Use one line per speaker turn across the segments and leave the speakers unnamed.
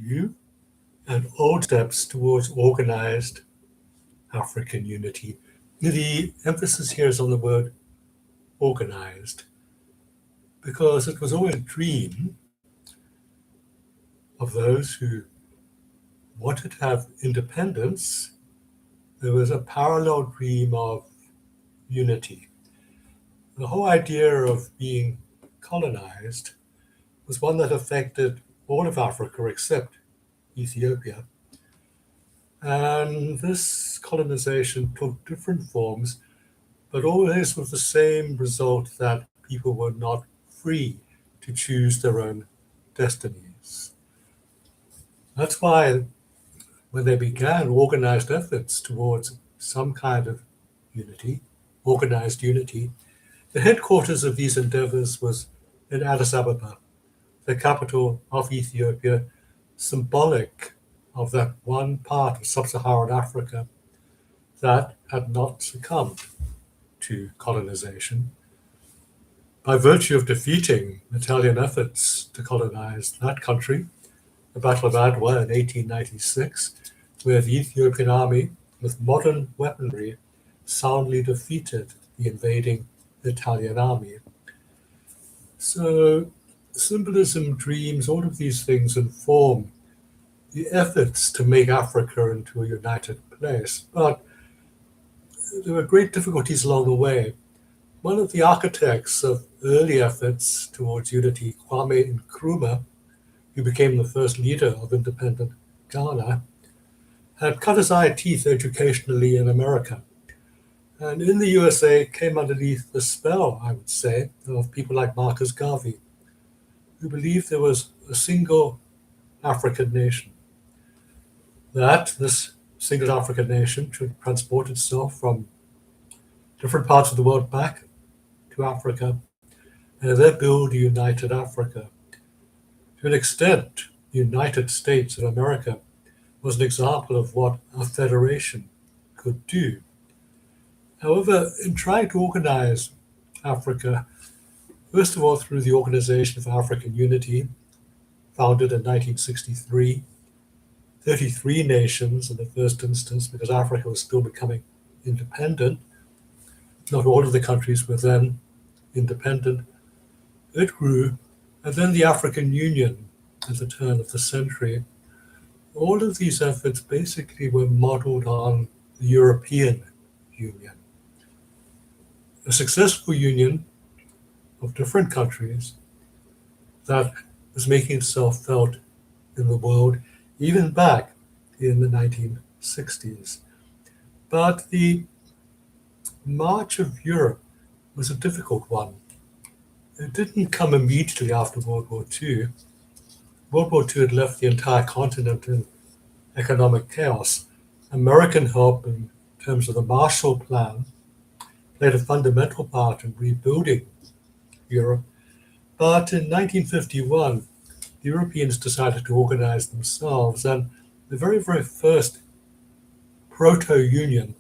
new and old steps towards organized African unity. The emphasis here is on the word organized because it was always a dream of those who wanted to have independence. There was a parallel dream of unity. The whole idea of being colonized was one that affected all of Africa except Ethiopia. And this colonization took different forms, but always with the same result that people were not free to choose their own destinies. That's why when they began organized efforts towards some kind of unity, organized unity, the headquarters of these endeavors was in Addis Ababa, the capital of Ethiopia, symbolic of that one part of sub-Saharan Africa that had not succumbed to colonization. By virtue of defeating Italian efforts to colonize that country, the Battle of Adwa in 1896, where the Ethiopian army, with modern weaponry, soundly defeated the invading Italian army. So symbolism, dreams, all of these things inform the efforts to make Africa into a united place. But there were great difficulties along the way. One of the architects of early efforts towards unity, Kwame Nkrumah, who became the first leader of independent Ghana, had cut his eye teeth educationally in America. And in the USA came underneath the spell, I would say, of people like Marcus Garvey, who believed there was a single African nation, that this single African nation should transport itself from different parts of the world back to Africa, and then build a united Africa. To an extent, the United States of America was an example of what a federation could do. However, in trying to organize Africa, first of all through the Organization for African Unity, founded in 1963, 33 nations in the first instance, because Africa was still becoming independent. Not all of the countries were then independent. It grew, and then the African Union at the turn of the century. All of these efforts basically were modeled on the European Union. A successful union of different countries that was making itself felt in the world even back in the 1960s. But the march of Europe was a difficult one. It didn't come immediately after World War II. World War II had left the entire continent in economic chaos. American help in terms of the Marshall Plan played a fundamental part in rebuilding Europe. But in 1951, the Europeans decided to organize themselves, and the very, very first proto-union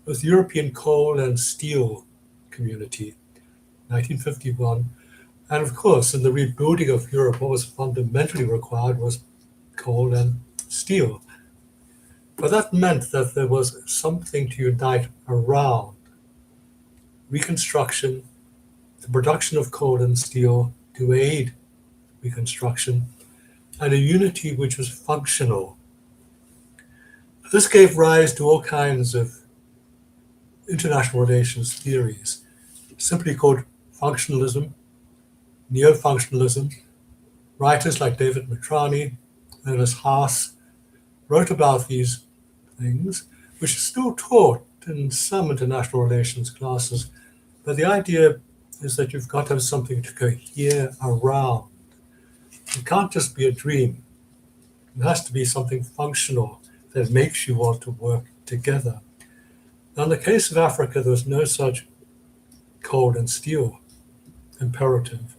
was the European Coal and Steel Community, 1951. And of course, in the rebuilding of Europe, what was fundamentally required was coal and steel. But that meant that there was something to unite around: reconstruction, the production of coal and steel to aid reconstruction, and a unity which was functional. This gave rise to all kinds of international relations theories, simply called functionalism, neo-functionalism. Writers like David Matrani, Ernest Haas wrote about these things, which are still taught in some international relations classes. But the idea is that you've got to have something to cohere around. It can't just be a dream. It has to be something functional that makes you want to work together. Now, in the case of Africa, there was no such coal and steel imperative.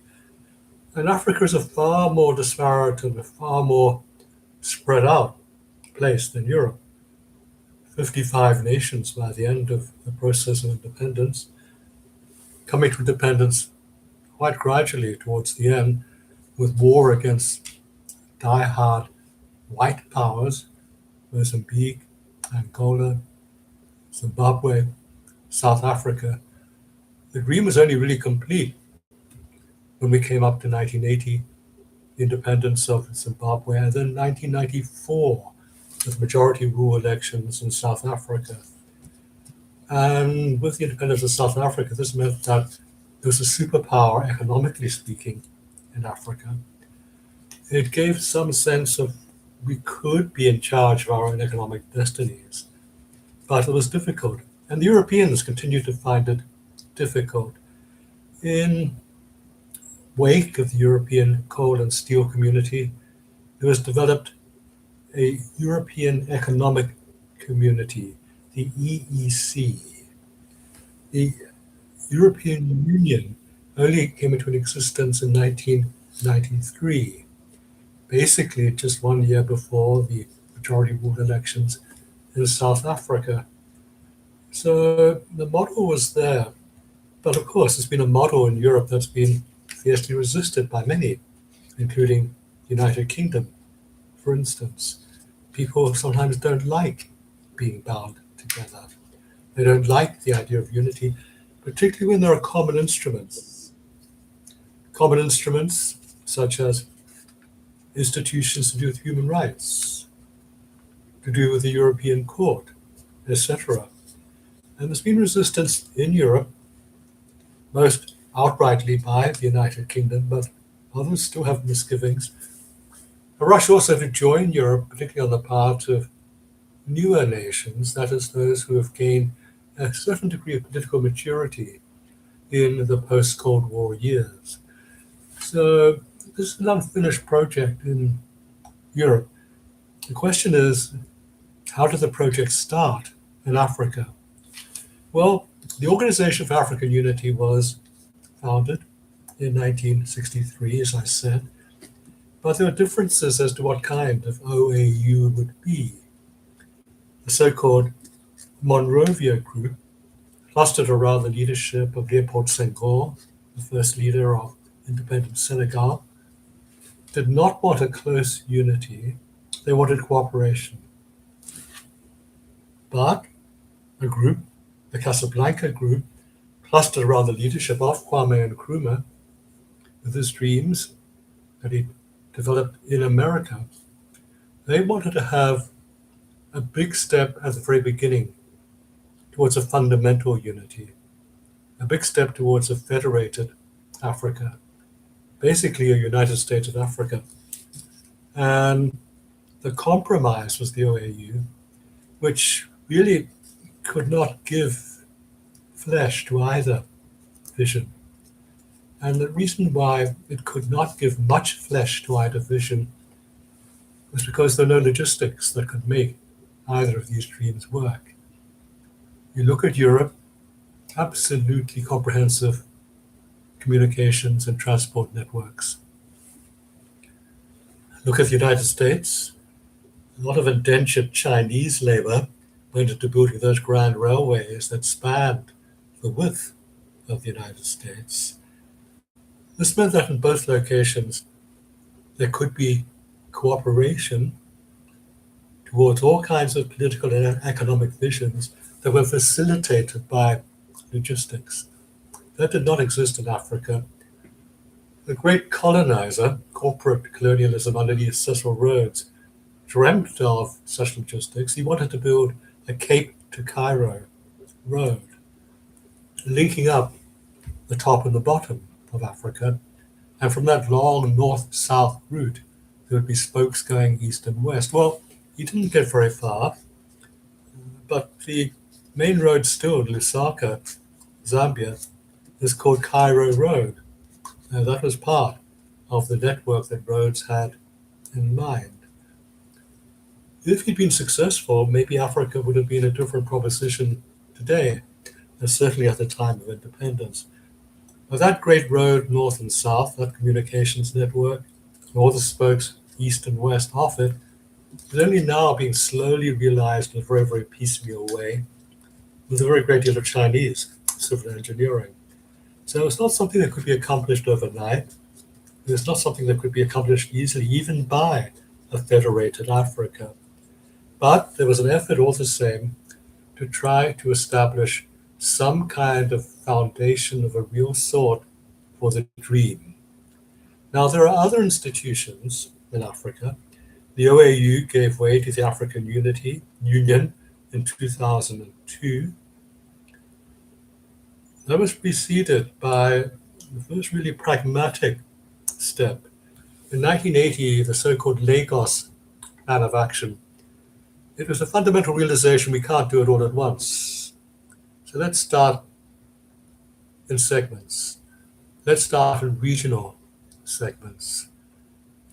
And Africa is a far more disparate and a far more spread out place than Europe. 55 nations by the end of the process of independence, coming to independence quite gradually towards the end, with war against die-hard white powers, Mozambique, Angola, Zimbabwe, South Africa. The dream was only really complete when we came up to 1980, the independence of Zimbabwe, and then 1994, with majority rule elections in South Africa. And with the independence of South Africa, this meant that there was a superpower, economically speaking, in Africa. It gave some sense of we could be in charge of our own economic destinies, but it was difficult. And the Europeans continued to find it difficult. In wake of the European coal and steel community, there was developed a European Economic Community, the EEC. The European Union only came into existence in 1993, basically just 1 year before the majority rule elections in South Africa. So the model was there, but of course it's been a model in Europe that's been fiercely resisted by many, including the United Kingdom, for instance. People sometimes don't like being bound together. They don't like the idea of unity, particularly when there are common instruments. Common instruments such as institutions to do with human rights, to do with the European Court, etc. And there's been resistance in Europe, most outrightly by the United Kingdom, but others still have misgivings. A rush also to join Europe, particularly on the part of newer nations, that is, those who have gained a certain degree of political maturity in the post-Cold War years. So this is an unfinished project in Europe. The question is, how did the project start in Africa? Well, the Organization for African Unity was founded in 1963, as I said, but there are differences as to what kind of OAU would be. The so-called Monrovia Group, clustered around the leadership of Leopold Senghor, the first leader of independent Senegal, did not want a close unity. They wanted cooperation. But a group, the Casablanca Group, clustered around the leadership of Kwame Nkrumah, with his dreams that he developed in America, they wanted to have a big step at the very beginning towards a fundamental unity, a big step towards a federated Africa, basically a United States of Africa. And the compromise was the OAU, which really could not give flesh to either vision. And the reason why it could not give much flesh to either vision was because there are no logistics that could make either of these dreams work. You look at Europe, absolutely comprehensive communications and transport networks. Look at the United States, a lot of indentured Chinese labor went into building those grand railways that spanned the width of the United States. This meant that in both locations, there could be cooperation towards all kinds of political and economic visions that were facilitated by logistics. That did not exist in Africa. The great colonizer, corporate colonialism underneath Cecil Rhodes, dreamt of such logistics. He wanted to build a Cape to Cairo road, linking up the top and the bottom of Africa. And from that long north-south route, there would be spokes going east and west. Well, he didn't get very far, but the main road still, Lusaka, Zambia, is called Cairo Road. Now, that was part of the network that Rhodes had in mind. If he'd been successful, maybe Africa would have been a different proposition today, and certainly at the time of independence. But that great road north and south, that communications network, all the spokes east and west of it, is only now being slowly realized in a very, very piecemeal way, with a very great deal of Chinese civil engineering. So it's not something that could be accomplished overnight. It's not something that could be accomplished easily, even by a federated Africa. But there was an effort all the same to try to establish some kind of foundation of a real sort for the dream. Now, there are other institutions in Africa. The OAU gave way to the African Union in 2002. That was preceded by the first really pragmatic step. In 1980, the so-called Lagos Plan of Action. It was a fundamental realization we can't do it all at once. So let's start in segments. Let's start in regional segments.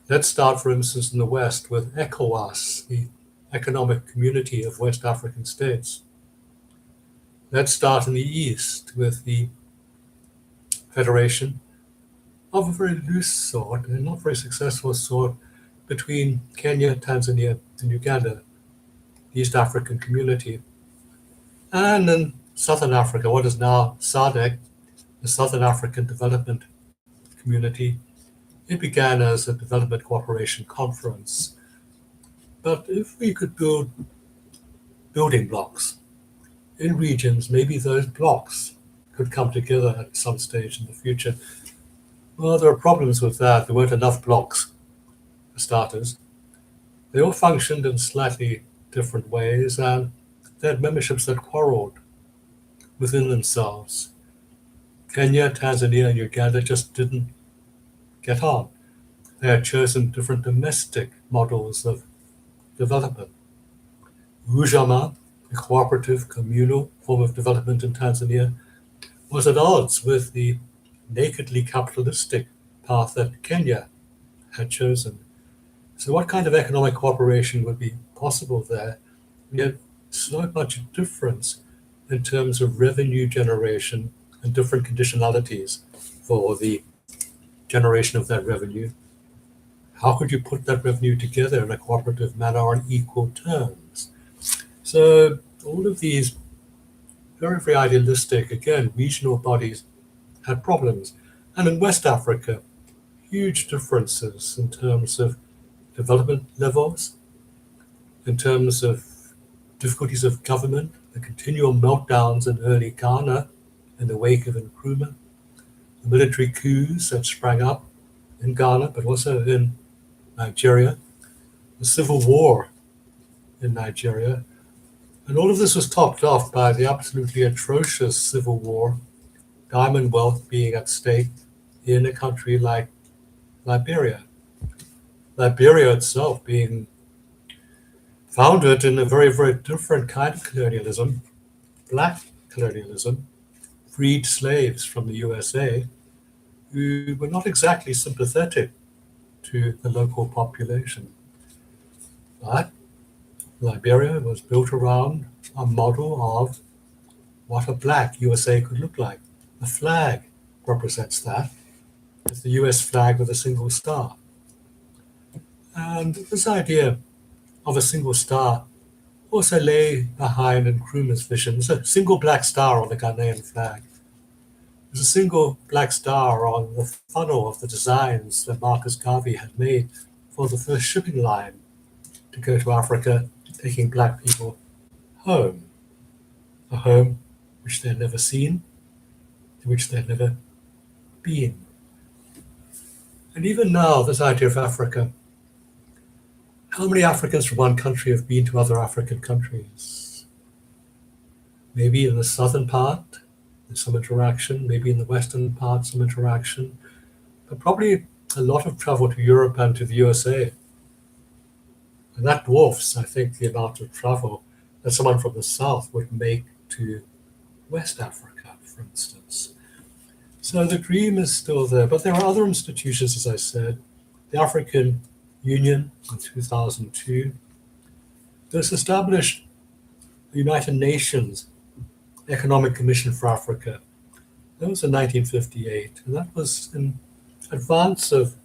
Let's start, for instance, in the West with ECOWAS, the Economic Community of West African States. Let's start in the East with the Federation of a very loose sort and not very successful sort between Kenya, Tanzania, and Uganda, the East African Community. And in Southern Africa, what is now SADC, the Southern African Development Community. It began as a development cooperation conference. But if we could build building blocks in regions, maybe those blocks could come together at some stage in the future. Well, there are problems with that. There weren't enough blocks, for starters. They all functioned in slightly different ways, and they had memberships that quarreled within themselves. Kenya, Tanzania, and Uganda just didn't get on. They had chosen different domestic models of development. Ujama, a cooperative, communal form of development in Tanzania, was at odds with the nakedly capitalistic path that Kenya had chosen. So what kind of economic cooperation would be possible there? We had so much difference in terms of revenue generation and different conditionalities for the generation of that revenue. How could you put that revenue together in a cooperative manner on equal terms? So all of these very, very idealistic, again, regional bodies had problems. And in West Africa, huge differences in terms of development levels, in terms of difficulties of government, the continual meltdowns in early Ghana in the wake of Nkrumah, the military coups that sprang up in Ghana, but also in Nigeria, the civil war in Nigeria. And all of this was topped off by the absolutely atrocious civil war, diamond wealth being at stake in a country like Liberia. Liberia itself being founded in a very, very different kind of colonialism, black colonialism, freed slaves from the USA who were not exactly sympathetic to the local population. But Liberia was built around a model of what a black USA could look like. The flag represents that. It's the US flag with a single star. And this idea of a single star also lay behind Nkrumah's vision. There's a single black star on the Ghanaian flag. There's a single black star on the funnel of the designs that Marcus Garvey had made for the first shipping line to go to Africa, taking black people home. A home which they'd never seen, to which they'd never been. And even now, this idea of Africa, how many Africans from one country have been to other African countries? Maybe in the southern part, there's some interaction, maybe in the western part, some interaction, but probably a lot of travel to Europe and to the USA. And that dwarfs, I think, the amount of travel that someone from the south would make to West Africa, for instance. So the dream is still there, but there are other institutions, as I said. The African Union in 2002. This established the United Nations Economic Commission for Africa. That was in 1958, and that was in advance of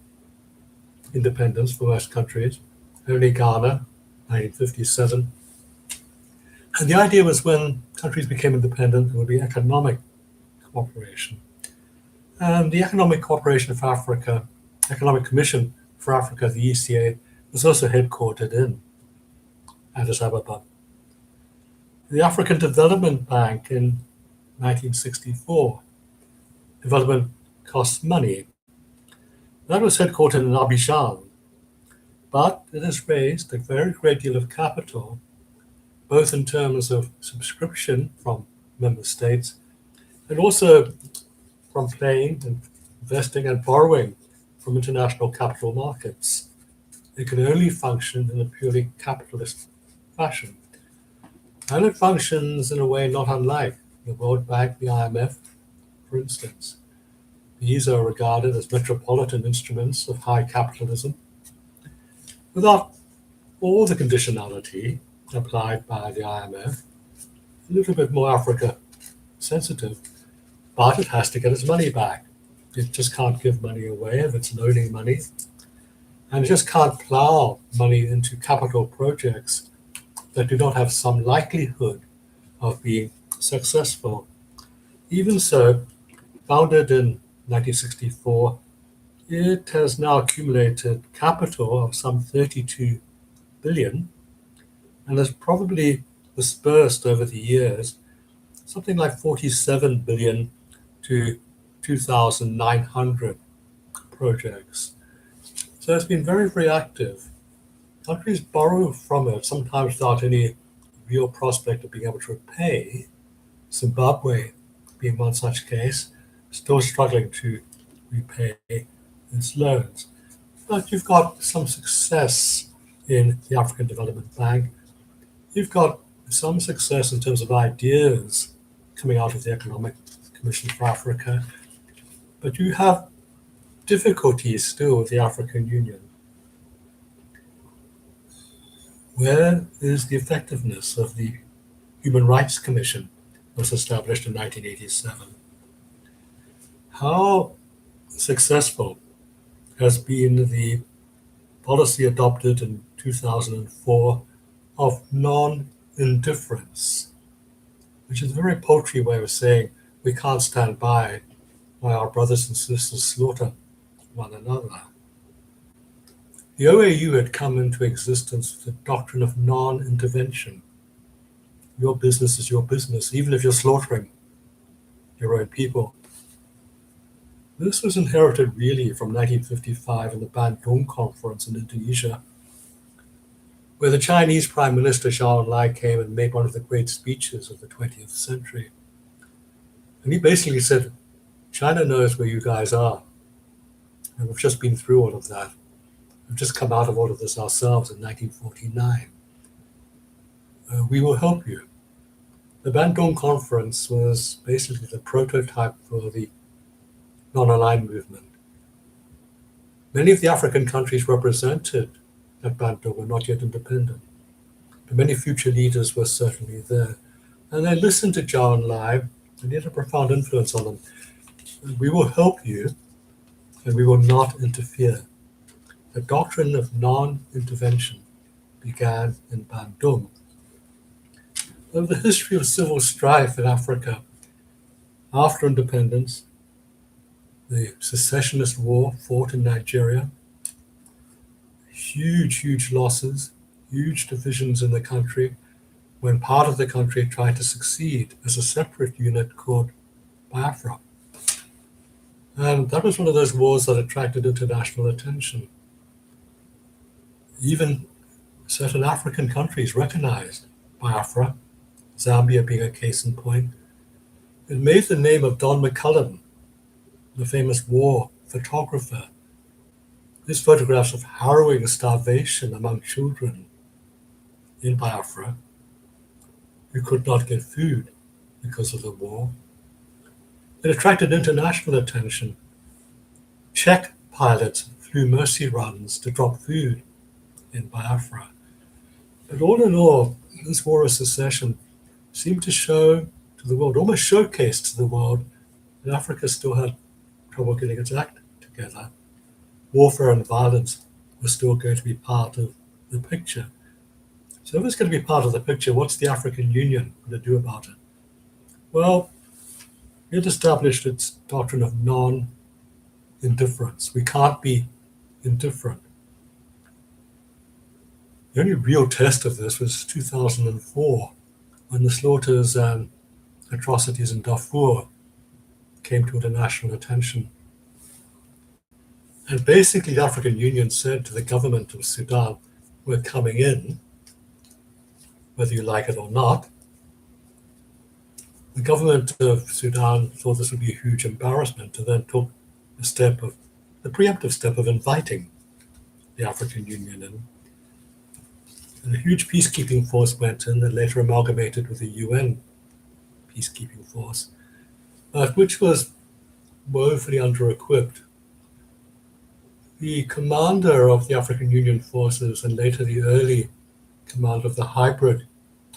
independence for West countries, only Ghana, 1957. And the idea was when countries became independent, there would be economic cooperation. And the Economic Cooperation for Africa, Economic Commission for Africa, the ECA, was also headquartered in Addis Ababa. The African Development Bank in 1964, development costs money. That was headquartered in Abidjan, but it has raised a very great deal of capital, both in terms of subscription from member states and also from playing and investing and borrowing from international capital markets. It can only function in a purely capitalist fashion. And it functions in a way not unlike the World Bank, the IMF, for instance. These are regarded as metropolitan instruments of high capitalism without all the conditionality applied by the IMF, a little bit more Africa sensitive, but it has to get its money back. It just can't give money away if it's loaning money, and it just can't plow money into capital projects that do not have some likelihood of being successful. Even so, founded in 1964, it has now accumulated capital of some 32 billion and has probably dispersed over the years something like 47 billion to 2,900 projects. So it's been very, very active. Countries borrow from it, sometimes without any real prospect of being able to repay. Zimbabwe being one such case, still struggling to repay its loans. But you've got some success in the African Development Bank. You've got some success in terms of ideas coming out of the Economic Commission for Africa. But you have difficulties still with the African Union. Where is the effectiveness of the Human Rights Commission that was established in 1987? How successful has been the policy adopted in 2004 of non-indifference, which is a very paltry way of saying we can't stand by while our brothers and sisters slaughter one another. The OAU had come into existence with the doctrine of non-intervention. Your business is your business, even if you're slaughtering your own people. This was inherited really from 1955 in the Bandung Conference in Indonesia, where the Chinese Prime Minister Zhou Enlai came and made one of the great speeches of the 20th century. And he basically said, China knows where you guys are. And we've just been through all of that. We've just come out of all of this ourselves in 1949. We will help you. The Bandung Conference was basically the prototype for the non-aligned movement. Many of the African countries represented at Bandung were not yet independent, but many future leaders were certainly there. And they listened to Zhou Enlai, and he had a profound influence on them. We will help you, and we will not interfere. The doctrine of non-intervention began in Bandung. Over the history of civil strife in Africa, after independence, the secessionist war fought in Nigeria, huge losses, huge divisions in the country, when part of the country tried to succeed as a separate unit called Biafra. And that was one of those wars that attracted international attention. Even certain African countries recognized Biafra, Zambia being a case in point. It made the name of Don McCullum, the famous war photographer. His photographs of harrowing starvation among children in Biafra who could not get food because of the war. It attracted international attention. Czech pilots flew mercy runs to drop food in Biafra. But all in all, this war of secession seemed to show to the world, almost showcased to the world, that Africa still had trouble getting its act together. Warfare and violence were still going to be part of the picture. So if it's going to be part of the picture, what's the African Union going to do about it? Well, it established its doctrine of non-indifference. We can't be indifferent. The only real test of this was 2004, when the slaughters and atrocities in Darfur came to international attention. And basically, the African Union said to the government of Sudan, we're coming in, whether you like it or not. The government of Sudan thought this would be a huge embarrassment and then took the preemptive step of inviting the African Union in. And a huge peacekeeping force went in that later amalgamated with the UN peacekeeping force, but which was woefully under-equipped. The commander of the African Union forces and later the early commander of the hybrid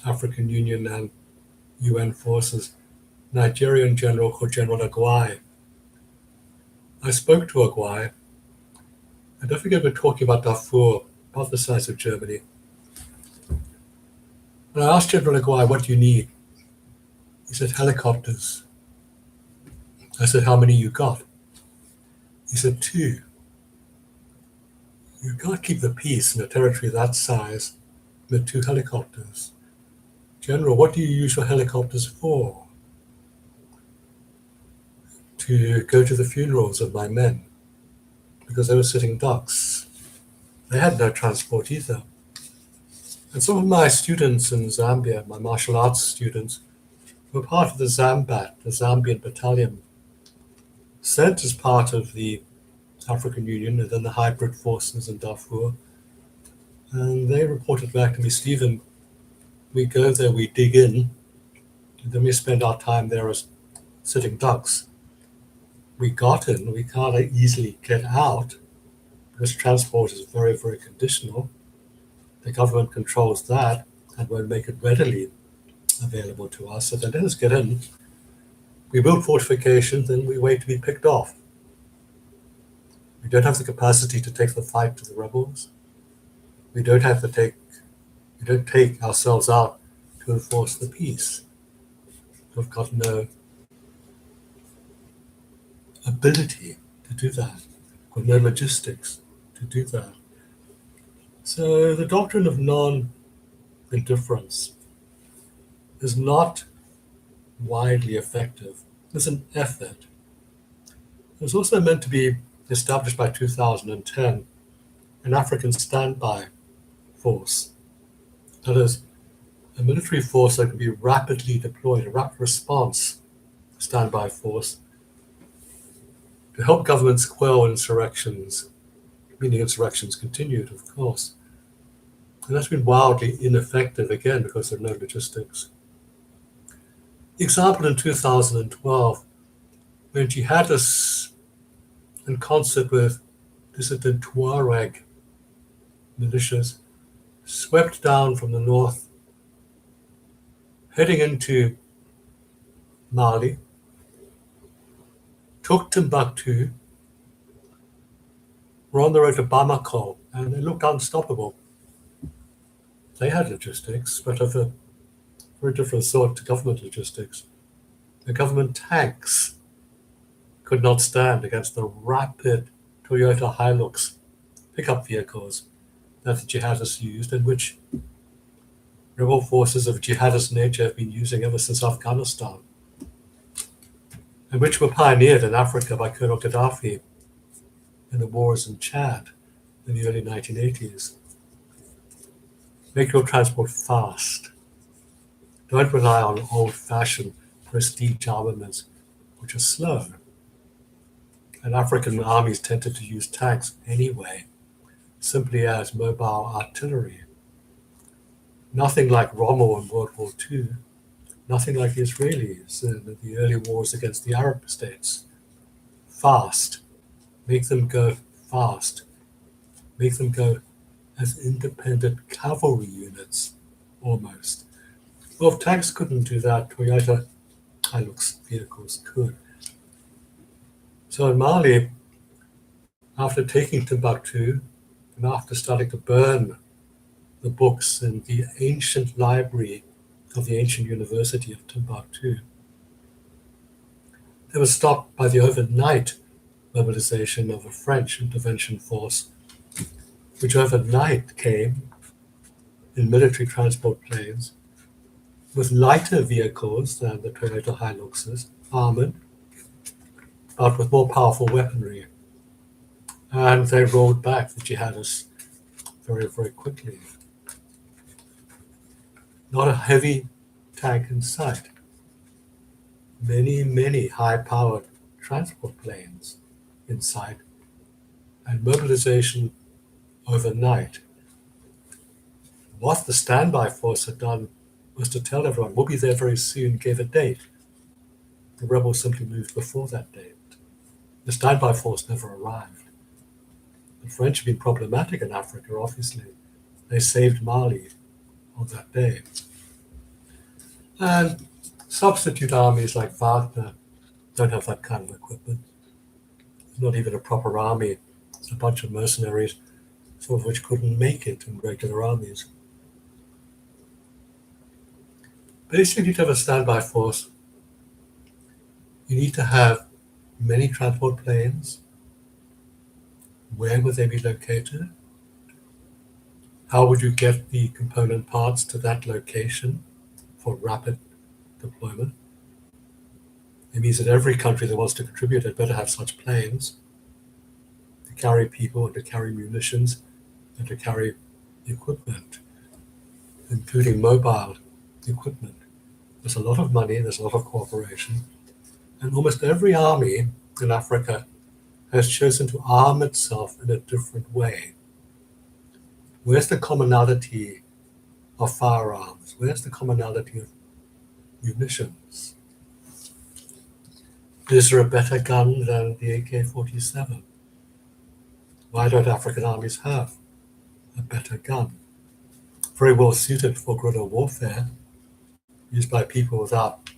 African Union and UN forces, Nigerian general called General Agwai. I spoke to Agwai, and don't forget we're talking about Darfur, about the size of Germany. And I asked General Agwai, what do you need? He said, helicopters. I said, how many you got? He said, 2. You can't keep the peace in a territory that size with 2 helicopters. General, what do you use your helicopters for? To go to the funerals of my men, because they were sitting ducks. They had no transport either. And some of my students in Zambia, my martial arts students, were part of the Zambat, the Zambian battalion, sent as part of the African Union and then the hybrid forces in Darfur. And they reported back to me, Stephen, we go there, we dig in, and then we spend our time there as sitting ducks. We got in, we can't easily get out because transport is very, very conditional. The government controls that and won't make it readily available to us. So they let us get in. We build fortifications, then we wait to be picked off. We don't have the capacity to take the fight to the rebels. We don't take ourselves out to enforce the peace. We've got no ability to do that. We've got no logistics to do that. So the doctrine of non-indifference is not widely effective. It's an effort. It was also meant to be established by 2010, an African standby force. That is, a military force that can be rapidly deployed, a rapid response standby force to help governments quell insurrections, meaning insurrections continued, of course. And that's been wildly ineffective, again, because there are no logistics. The example in 2012, when jihadists, in concert with dissident Tuareg militias, swept down from the north, heading into Mali, took Timbuktu, were on the road to Bamako, and they looked unstoppable. They had logistics, but of a very different sort to government logistics. The government tanks could not stand against the rapid Toyota Hilux pickup vehicles that the jihadists used, and which rebel forces of jihadist nature have been using ever since Afghanistan, and which were pioneered in Africa by Colonel Gaddafi in the wars in Chad in the early 1980s. Make your transport fast. Don't rely on old-fashioned prestige armaments, which are slow. And African armies tended to use tanks anyway, simply as mobile artillery. Nothing like Rommel in World War II, nothing like the Israelis in the early wars against the Arab states. Fast. Make them go fast. Make them go as independent cavalry units, almost. Well, if tanks couldn't do that, Toyota Hilux vehicles could. So in Mali, after taking Timbuktu, and after starting to burn the books in the ancient library of the ancient University of Timbuktu, they were stopped by the overnight mobilization of a French intervention force, which overnight came in military transport planes with lighter vehicles than the Toyota Hiluxes, armored, but with more powerful weaponry. And they rolled back the jihadists very, very quickly. Not a heavy tank in sight. Many, many high-powered transport planes in sight, and mobilization overnight. What the standby force had done was to tell everyone, we'll be there very soon, gave a date. The rebels simply moved before that date. The standby force never arrived. The French have been problematic in Africa, obviously. They saved Mali on that day. And substitute armies like Wagner don't have that kind of equipment. It's not even a proper army. It's a bunch of mercenaries, some of which couldn't make it in regular armies. Basically, to have a standby force, you need to have many transport planes. Where would they be located? How would you get the component parts to that location for rapid deployment? It means that every country that wants to contribute had better have such planes to carry people and to carry munitions and to carry equipment, including mobile equipment. There's a lot of money, there's a lot of cooperation, and almost every army in Africa has chosen to arm itself in a different way. Where's the commonality of firearms? Where's the commonality of munitions? Is there a better gun than the AK-47? Why don't African armies have a better gun? Very well suited for guerrilla warfare, used by people without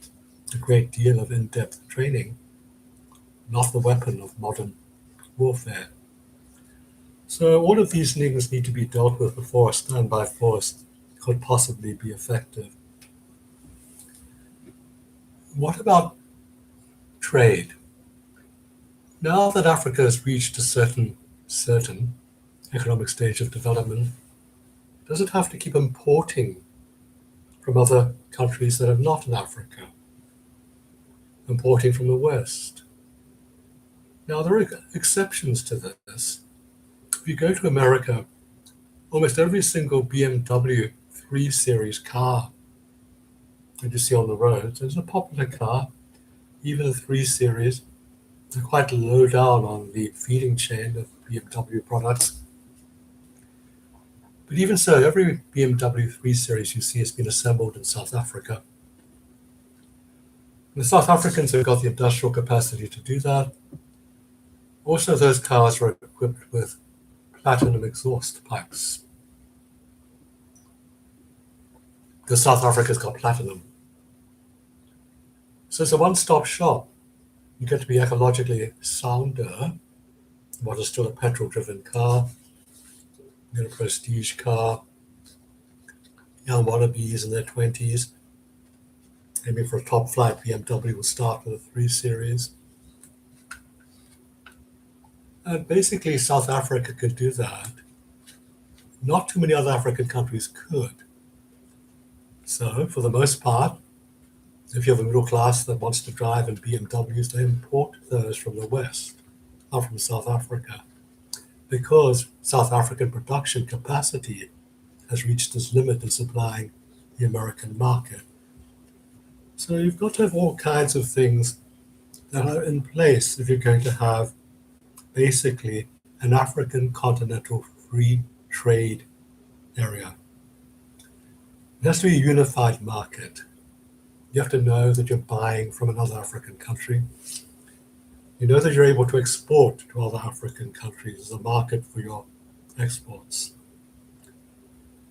a great deal of in-depth training, not the weapon of modern warfare. So all of these things need to be dealt with before a standby force could possibly be effective. What about trade? Now that Africa has reached a certain economic stage of development, does it have to keep importing from other countries that are not in Africa? Importing from the West? Now, there are exceptions to this. If you go to America, almost every single BMW 3 Series car that you see on the roads is a popular car. Even the 3 Series are quite low down on the feeding chain of BMW products. But even so, every BMW 3 Series you see has been assembled in South Africa. And the South Africans have got the industrial capacity to do that. Also, those cars are equipped with platinum exhaust pipes. Because South Africa's got platinum. So it's a one-stop shop. You get to be ecologically sounder, what is still a petrol-driven car. You get a prestige car. Young wannabes in their 20s, aiming for a top flight BMW will start with a 3 Series. And basically, South Africa could do that. Not too many other African countries could. So, for the most part, if you have a middle class that wants to drive in BMWs, they import those from the West, not from South Africa, because South African production capacity has reached its limit in supplying the American market. So you've got to have all kinds of things that are in place if you're going to have basically an African continental free trade area. It has to be a unified market. You have to know that you're buying from another African country. You know that you're able to export to other African countries as a market for your exports.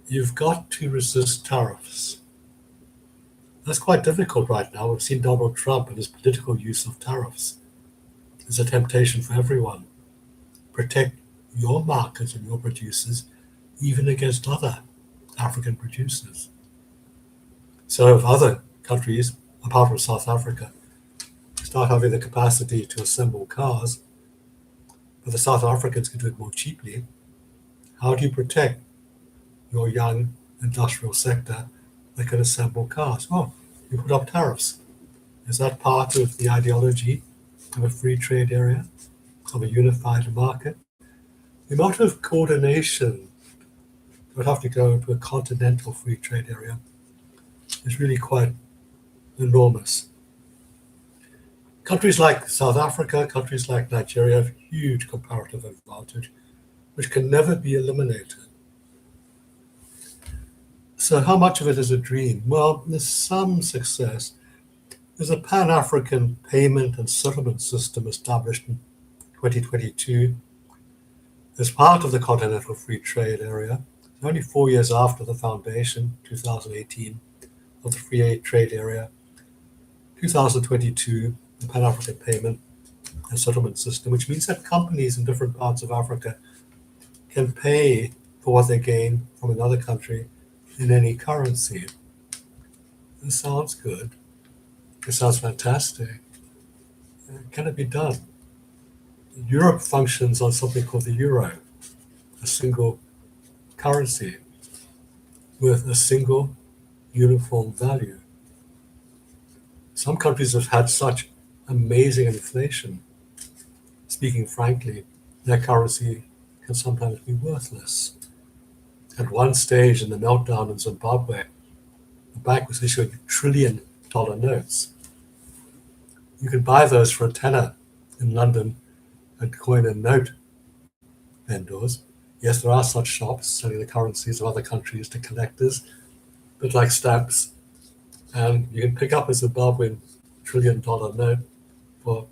You've got to resist tariffs. That's quite difficult right now. We've seen Donald Trump and his political use of tariffs. It's a temptation for everyone. Protect your market and your producers, even against other African producers. So if other countries, apart from South Africa, start having the capacity to assemble cars, but the South Africans can do it more cheaply, how do you protect your young industrial sector that can assemble cars. Oh, you put up tariffs. Is that part of the ideology of a free trade area, of a unified market? The amount of coordination that would have to go into a continental free trade area is really quite enormous. Countries like South Africa, countries like Nigeria have huge comparative advantage, which can never be eliminated. So how much of it is a dream? Well, there's some success. There's a Pan-African payment and settlement system established in 2022 as part of the Continental Free Trade Area, only 4 years after the foundation, 2018, of the Free Trade Area. 2022, the Pan-African payment and settlement system, which means that companies in different parts of Africa can pay for what they gain from another country in any currency. This sounds good. It sounds fantastic. Can it be done? Europe functions on something called the euro, a single currency with a single uniform value. Some countries have had such amazing inflation. Speaking frankly, their currency can sometimes be worthless. At one stage in the meltdown in Zimbabwe, the bank was issuing $1 trillion notes. You could buy those for a tenner in London at coin and note vendors. Yes, there are such shops selling the currencies of other countries to collectors, but like stamps. And you can pick up a Zimbabwean $1 trillion note for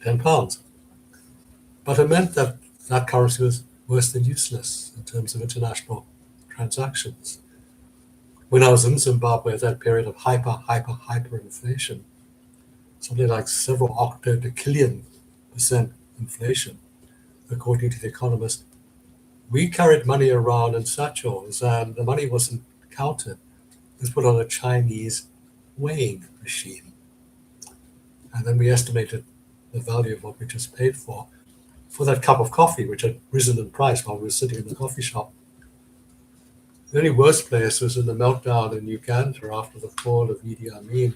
£10. But it meant that that currency was worse than useless in terms of international transactions. When I was in Zimbabwe at that period of hyper inflation, something like several octodecillion % inflation, according to The Economist, we carried money around in satchels and the money wasn't counted. It was put on a Chinese weighing machine. And then we estimated the value of what we just paid for that cup of coffee, which had risen in price while we were sitting in the coffee shop. The only worst place was in the meltdown in Uganda after the fall of Idi Amin.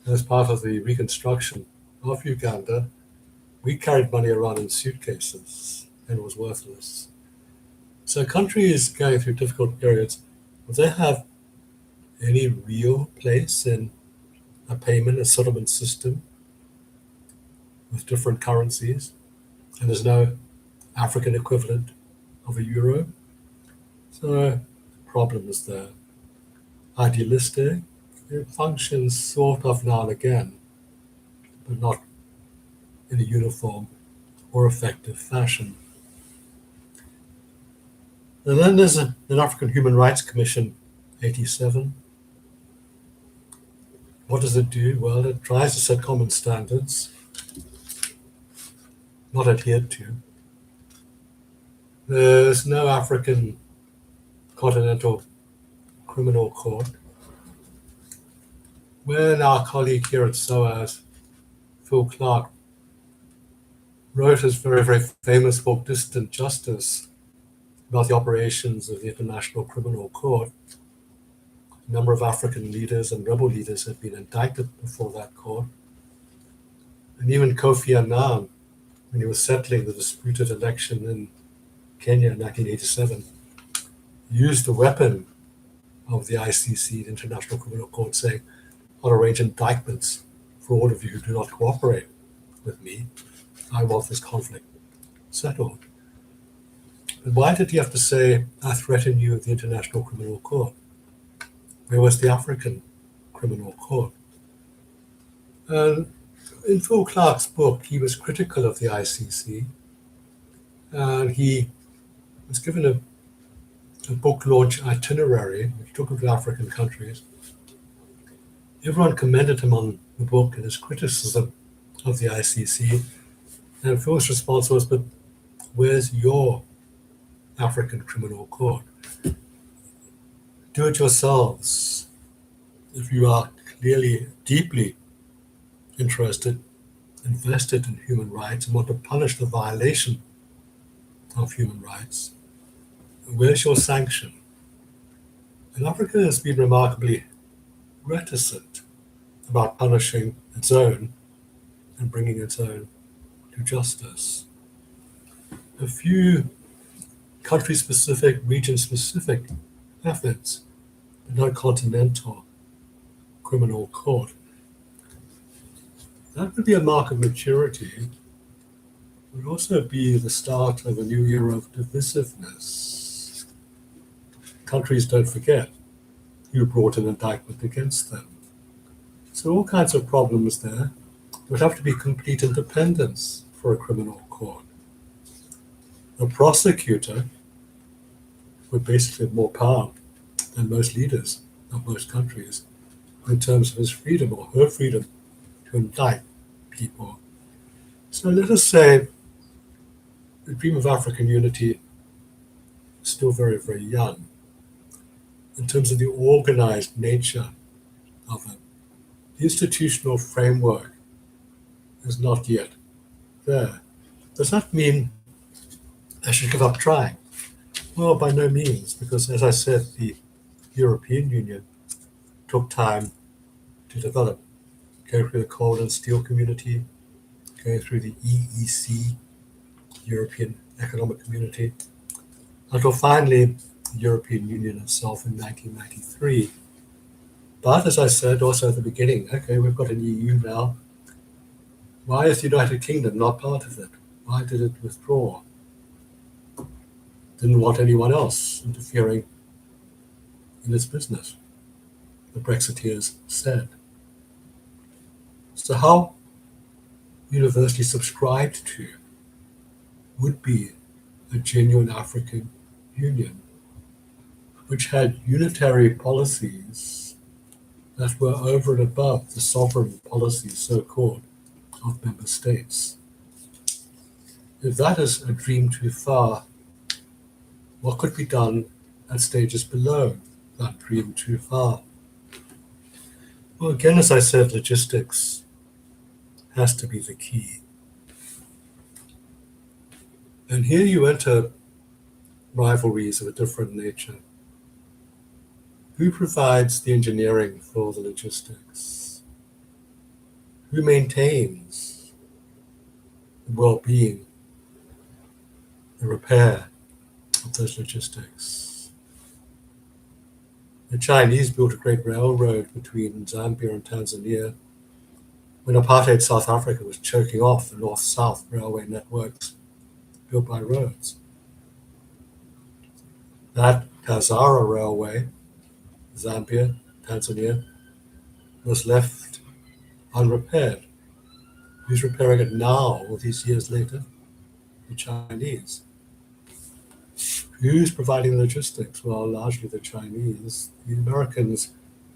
As part of the reconstruction of Uganda, we carried money around in suitcases and it was worthless. So countries going through difficult periods, will they have any real place in a payment, a settlement system with different currencies? And there's no African equivalent of a euro. So the problem is there. Idealistic, it functions sort of now and again, but not in a uniform or effective fashion. And then there's an African Human Rights Commission, 87. What does it do? Well, it tries to set common standards, not adhered to. There's no African Continental Criminal Court. When our colleague here at SOAS, Phil Clark, wrote his very famous book, Distant Justice, about the operations of the International Criminal Court, a number of African leaders and rebel leaders had been indicted before that court. And even Kofi Annan, when he was settling the disputed election in Kenya in 1987, used the weapon of the ICC, the International Criminal Court, saying, I'll arrange indictments for all of you who do not cooperate with me. I want this conflict settled. But why did he have to say, I threaten you with the International Criminal Court? Where was the African Criminal Court? And in Phil Clark's book, he was critical of the ICC, and he was given a book launch itinerary, which took him to African countries. Everyone commended him on the book and his criticism of the ICC. And Phil's response was, but where's your African Criminal Court? Do it yourselves. If you are clearly, deeply interested, invested in human rights and want to punish the violation of human rights, where's your sanction? And Africa has been remarkably reticent about punishing its own and bringing its own to justice. A few country-specific, region-specific efforts, but not continental criminal court. That would be a mark of maturity. It would also be the start of a new era of divisiveness. Countries don't forget who brought an indictment against them. So all kinds of problems there. There would have to be complete independence for a criminal court. A prosecutor would basically have more power than most leaders of most countries in terms of his freedom or her freedom to indict people. So let us say the dream of African unity is still very, very young in terms of the organized nature of it. The institutional framework is not yet there. Does that mean I should give up trying? Well, by no means, because as I said, the European Union took time to develop, go through the coal and steel community, go through the EEC, European Economic Community, until finally the European Union itself in 1993. But as I said also at the beginning, okay, we've got an EU now. Why is the United Kingdom not part of it? Why did it withdraw? Didn't want anyone else interfering in its business, the Brexiteers said. So how universally subscribed to would be a genuine African Union, which had unitary policies that were over and above the sovereign policies, so-called, of member states. If that is a dream too far, what could be done at stages below that dream too far? Well, again, as I said, logistics has to be the key. And here you enter rivalries of a different nature. Who provides the engineering for the logistics? Who maintains the well-being, the repair of those logistics? The Chinese built a great railroad between Zambia and Tanzania when apartheid South Africa was choking off the north-south railway networks built by roads. That Kazara Railway, Zambia, Tanzania, was left unrepaired. Who's repairing it now, all these years later? The Chinese. Who's providing the logistics? Well, largely the Chinese. The Americans,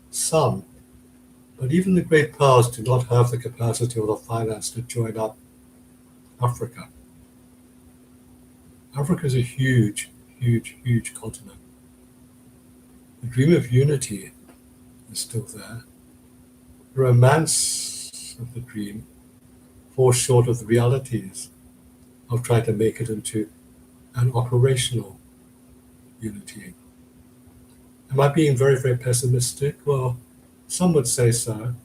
some. But even the great powers do not have the capacity or the finance to join up Africa. Africa is a huge, huge, huge continent. The dream of unity is still there. The romance of the dream falls short of the realities of trying to make it into an operational unity. Am I being very, very pessimistic? Well, some would say so.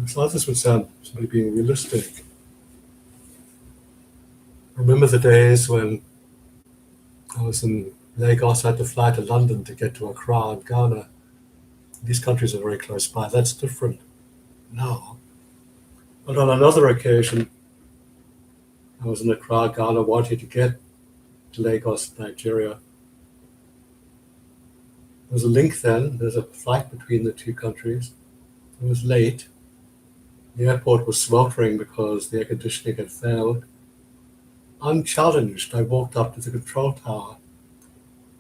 So others would say I'm simply being realistic. I remember the days when I was in Lagos, I had to fly to London to get to Accra in Ghana. These countries are very close by. That's different now. But on another occasion, I was in Accra, Ghana, wanting to get to Lagos, Nigeria. There was a link then. There's a flight between the two countries. It was late. The airport was sweltering because the air conditioning had failed. Unchallenged, I walked up to the control tower.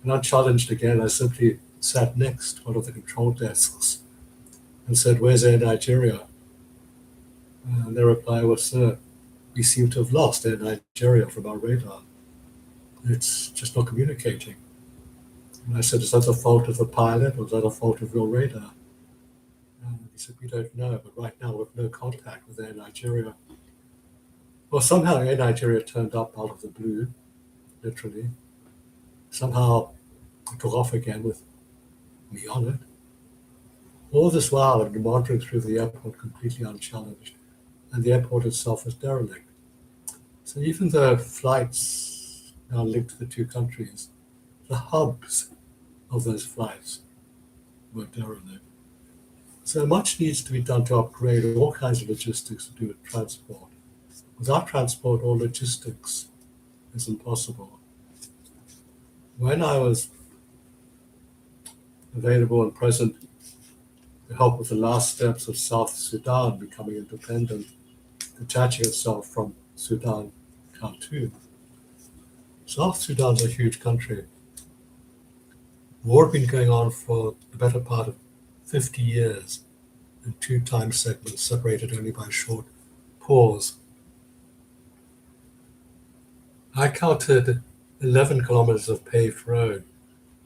And unchallenged again, I simply sat next to one of the control desks and said, "Where's Air Nigeria?" And their reply was, "Sir, we seem to have lost Air Nigeria from our radar. It's just not communicating." And I said, "Is that the fault of the pilot or is that a fault of your radar?" And he said, "We don't know, but right now we have no contact with Air Nigeria." Well, somehow Air Nigeria turned up out of the blue, literally. Somehow It took off again with me on it. All this while, I'd been wandering through the airport completely unchallenged, and the airport itself was derelict. So even though flights now linked the two countries, the hubs of those flights were derelict. So much needs to be done to upgrade all kinds of logistics to do with transport. Without transport, all logistics is impossible. When I was available and present to help with the last steps of South Sudan becoming independent, detaching itself from Sudan, Khartoum. South Sudan's a huge country. War had been going on for the better part of 50 years in two time segments separated only by a short pause. I counted 11 kilometers of paved road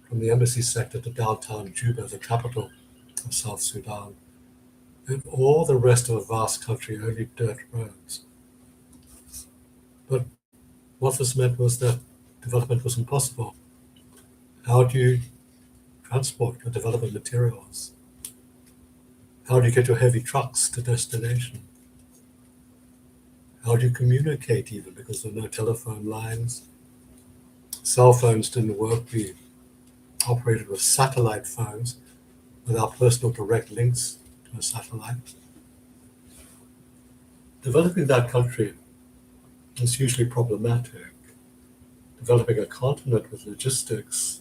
from the embassy sector to downtown Juba, the capital of South Sudan, and all the rest of a vast country only dirt roads. But what this meant was that development was impossible. How do you transport your development materials? How do you get your heavy trucks to destination? How do you communicate even, because there were no telephone lines? Cell phones didn't work. We operated with satellite phones without personal direct links to a satellite. Developing that country is hugely problematic. Developing a continent with logistics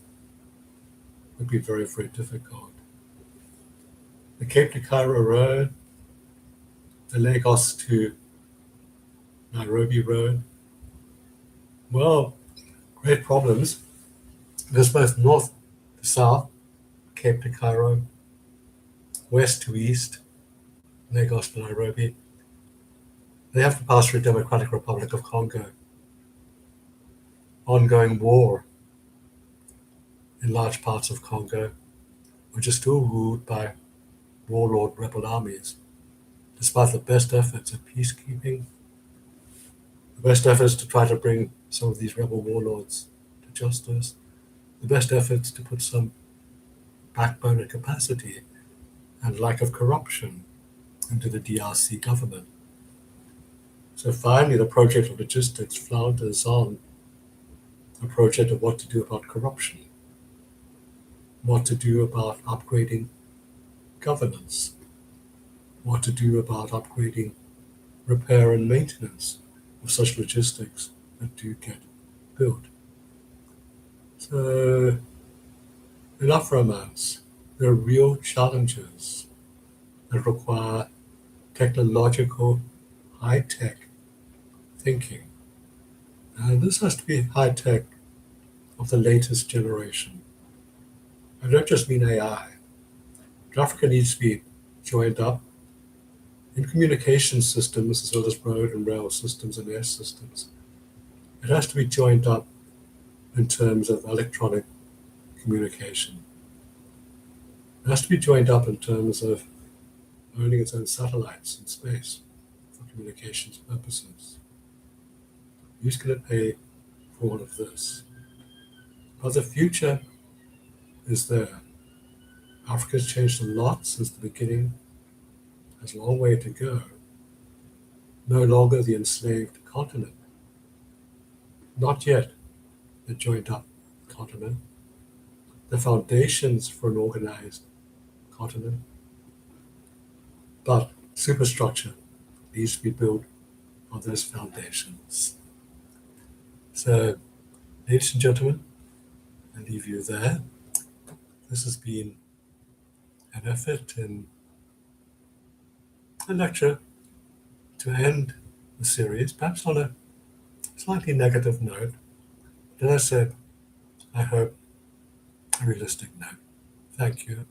would be very, very difficult. The Cape to Cairo road, the Lagos to Nairobi road, well, great problems. There's both north to south, Cape to Cairo, west to east, Lagos to Nairobi. They have to pass through Democratic Republic of Congo. Ongoing war in large parts of Congo, which is still ruled by warlord rebel armies, despite the best efforts at peacekeeping, the best efforts to try to bring some of these rebel warlords to justice, the best efforts to put some backbone and capacity and lack of corruption into the DRC government. So finally, the project of logistics flounders on a project of what to do about corruption, what to do about upgrading governance, what to do about upgrading repair and maintenance of such logistics that do get built. So enough romance. There are real challenges that require technological, high-tech thinking. And this has to be high-tech of the latest generation. I don't just mean AI. Africa needs to be joined up in communication systems as well as road and rail systems and air systems. It has to be joined up in terms of electronic communication. It has to be joined up in terms of owning its own satellites in space for communications purposes. Who's going to pay for all of this? But the future is there. Africa's changed a lot since the beginning. There's a long way to go. No longer the enslaved continent. Not yet the joined up continent. The foundations for an organized continent. But superstructure needs to be built on those foundations. So, ladies and gentlemen, I leave you there. This has been an effort in a lecture to end the series, perhaps on a slightly negative note. As I said, I hope a realistic note. Thank you.